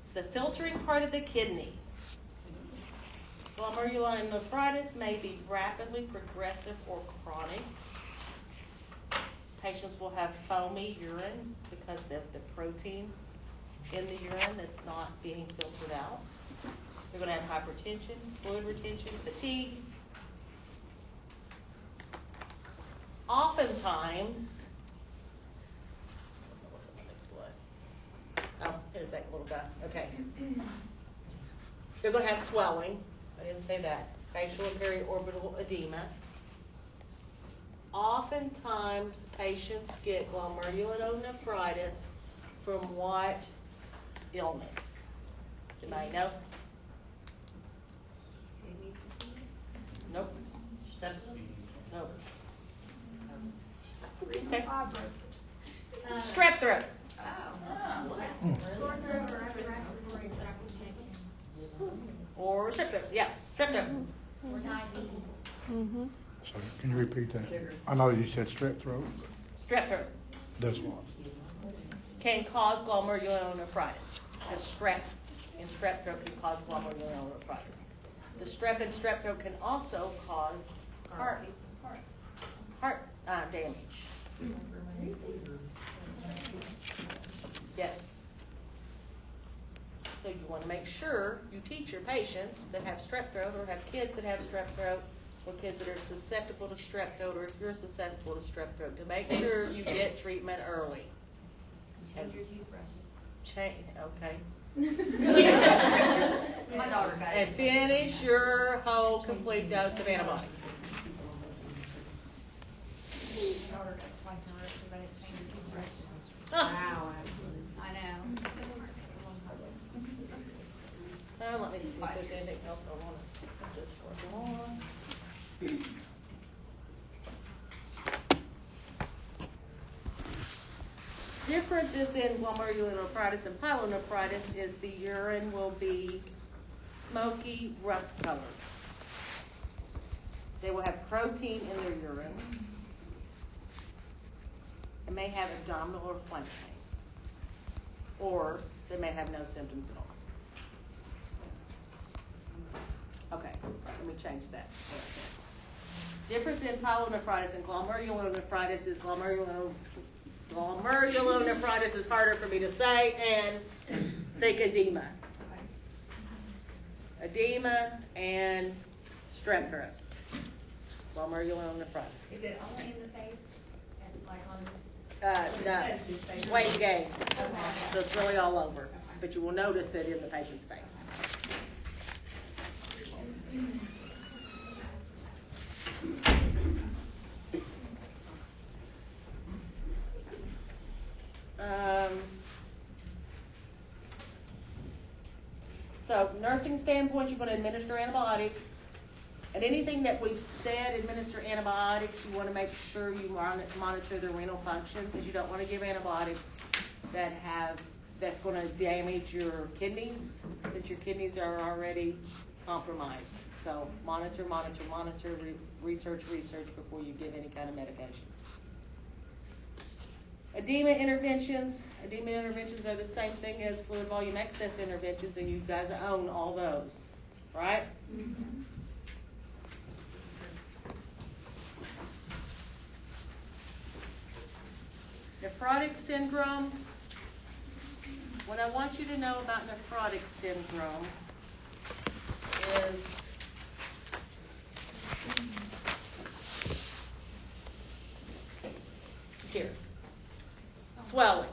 It's the filtering part of the kidney. Glomerulonephritis may be rapidly progressive or chronic. Patients will have foamy urine because of the protein in the urine that's not being filtered out. They're going to have hypertension, fluid retention, fatigue. Oftentimes, what's on the next slide? Oh, here's that little guy. Okay. They're going to have swelling. I didn't say that. Facial and periorbital edema. Oftentimes, patients get glomerulonephritis from what illness? Does anybody know? Nope. Nope. Okay. Strep throat. Sore throat or upper respiratory tract infection, Or strep throat. Yeah, strep throat. or diabetes. Mm-hmm. So can you repeat that? I know you said strep throat. Strep throat Does what? can cause glomerulonephritis. The strep and strep throat can cause glomerulonephritis. The strep and strep throat can also cause heart damage. Yes. So you want to make sure you teach your patients that have strep throat or have kids that have strep throat or kids that are susceptible to strep throat or if you're susceptible to strep throat to make sure you get treatment early. Change your toothbrush. Okay. My daughter got it. And finish your whole complete dose of antibiotics. My daughter got it twice in a row because I didn't change her toothbrush. Wow. I know. Let me see if there's anything else I want to say just for more. differences in glomerulonephritis and pyelonephritis is the urine will be smoky rust colored. They will have protein in their urine and may have abdominal or flank pain. Or they may have no symptoms at all. Okay, let me change that. Difference in pyelonephritis and glomerulonephritis is glomerulonephritis is harder for me to say, and think edema. Edema and strep throat. Glomerulonephritis. Is it only in the face? And like on the? No, weight gain. Okay. So it's really all over, but you will notice it in the patient's face. So nursing standpoint, you're going to administer antibiotics. And anything that we've said, administer antibiotics, you want to make sure you monitor the renal function, because you don't want to give antibiotics that's going to damage your kidneys, since your kidneys are already compromised. So monitor, research before you give any kind of medication. Edema interventions are the same thing as fluid volume excess interventions, and you guys own all those, right? Mm-hmm. Nephrotic syndrome. What I want you to know about nephrotic syndrome is here. Swelling.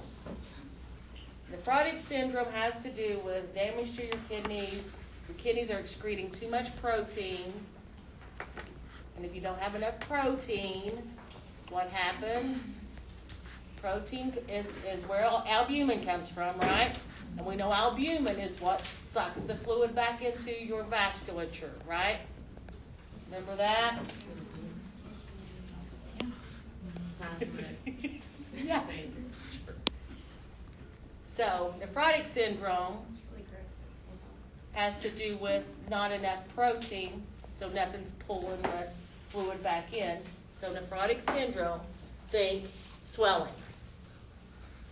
Nephrotic syndrome has to do with damage to your kidneys. Your kidneys are excreting too much protein. And if you don't have enough protein, what happens? Protein is where albumin comes from, right? And we know albumin is what sucks the fluid back into your vasculature, right? Remember that? Yeah. So, nephrotic syndrome has to do with not enough protein, so nothing's pulling the fluid back in. So, nephrotic syndrome, think swelling.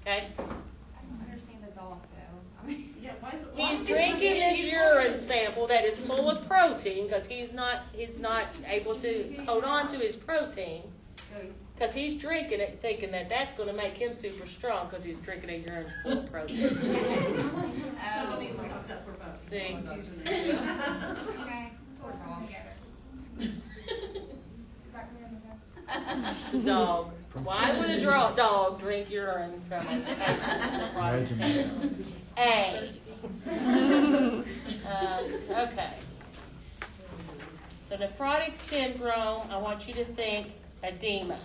Okay? I don't understand the dog though. I mean, Yeah, why is it? He's drinking this urine sample that is full of protein because he's not able to hold on to his protein. Because he's drinking it thinking that that's going to make him super strong because he's drinking a urine full of protein. See? okay, poor dog. Dog. Why would a dog drink urine from a nephrotic syndrome? A. Okay. So nephrotic syndrome, I want you to think edema.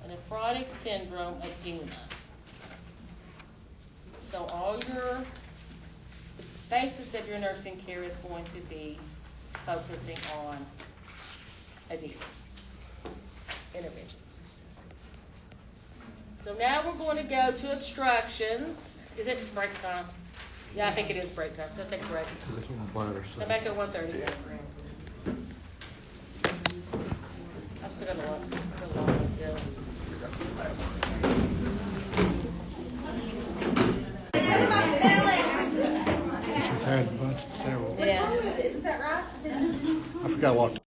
A nephrotic syndrome, edema. So all the basis of your nursing care is going to be focusing on edema interventions. So now we're going to go to obstructions. Is it break time? Yeah, I think it is break time. Let's take a break. Come back at 1:30. I still got a long way to go. She's had a bunch, several. Yeah. I forgot what